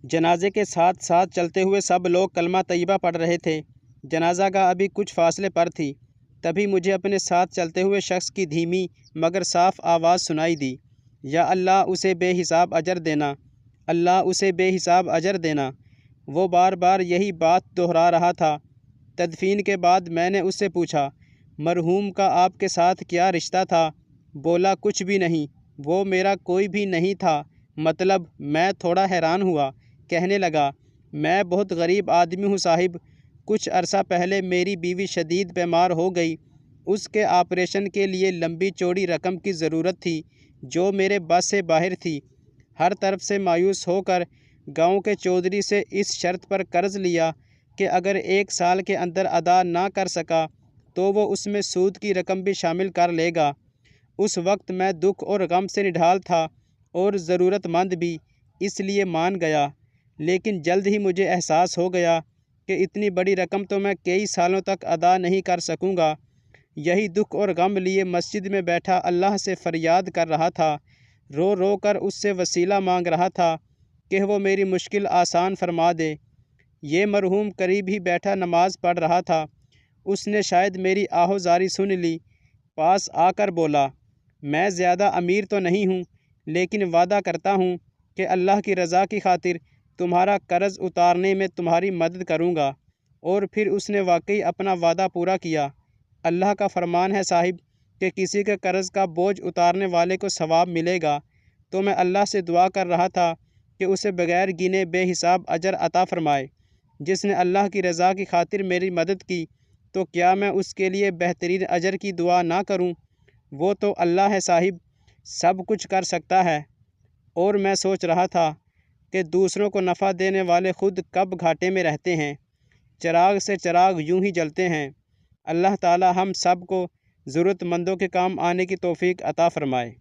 جنازے کے ساتھ ساتھ چلتے ہوئے سب لوگ کلمہ طیبہ پڑھ رہے تھے۔ جنازہ گاہ ابھی کچھ فاصلے پر تھی، تبھی مجھے اپنے ساتھ چلتے ہوئے شخص کی دھیمی مگر صاف آواز سنائی دی، یا اللہ اسے بے حساب اجر دینا، اللہ اسے بے حساب اجر دینا۔ وہ بار بار یہی بات دہرا رہا تھا۔ تدفین کے بعد میں نے اس سے پوچھا، مرحوم کا آپ کے ساتھ کیا رشتہ تھا؟ بولا کچھ بھی نہیں، وہ میرا کوئی بھی نہیں تھا۔ مطلب؟ میں تھوڑا حیران ہوا، کہنے لگا، میں بہت غریب آدمی ہوں صاحب، کچھ عرصہ پہلے میری بیوی شدید بیمار ہو گئی، اس کے آپریشن کے لیے لمبی چوڑی رقم کی ضرورت تھی جو میرے بس سے باہر تھی۔ ہر طرف سے مایوس ہو کر گاؤں کے چودھری سے اس شرط پر قرض لیا کہ اگر 1 سال کے اندر ادا نہ کر سکا تو وہ اس میں سود کی رقم بھی شامل کر لے گا۔ اس وقت میں دکھ اور غم سے نڈھال تھا اور ضرورت مند بھی، اس لیے مان گیا، لیکن جلد ہی مجھے احساس ہو گیا کہ اتنی بڑی رقم تو میں کئی سالوں تک ادا نہیں کر سکوں گا۔ یہی دکھ اور غم لیے مسجد میں بیٹھا اللہ سے فریاد کر رہا تھا، رو رو کر اس سے وسیلہ مانگ رہا تھا کہ وہ میری مشکل آسان فرما دے۔ یہ مرحوم قریب ہی بیٹھا نماز پڑھ رہا تھا، اس نے شاید میری آہوزاری سن لی، پاس آ کر بولا، میں زیادہ امیر تو نہیں ہوں، لیکن وعدہ کرتا ہوں کہ اللہ کی رضا کی خاطر تمہارا قرض اتارنے میں تمہاری مدد کروں گا۔ اور پھر اس نے واقعی اپنا وعدہ پورا کیا۔ اللہ کا فرمان ہے صاحب کہ کسی کے قرض کا بوجھ اتارنے والے کو ثواب ملے گا، تو میں اللہ سے دعا کر رہا تھا کہ اسے بغیر گنے بے حساب اجر عطا فرمائے۔ جس نے اللہ کی رضا کی خاطر میری مدد کی تو کیا میں اس کے لیے بہترین اجر کی دعا نہ کروں؟ وہ تو اللہ ہے صاحب، سب کچھ کر سکتا ہے۔ اور میں سوچ رہا تھا کہ دوسروں کو نفع دینے والے خود کب گھاٹے میں رہتے ہیں، چراغ سے چراغ یوں ہی جلتے ہیں۔ اللہ تعالی ہم سب کو ضرورت مندوں کے کام آنے کی توفیق عطا فرمائے۔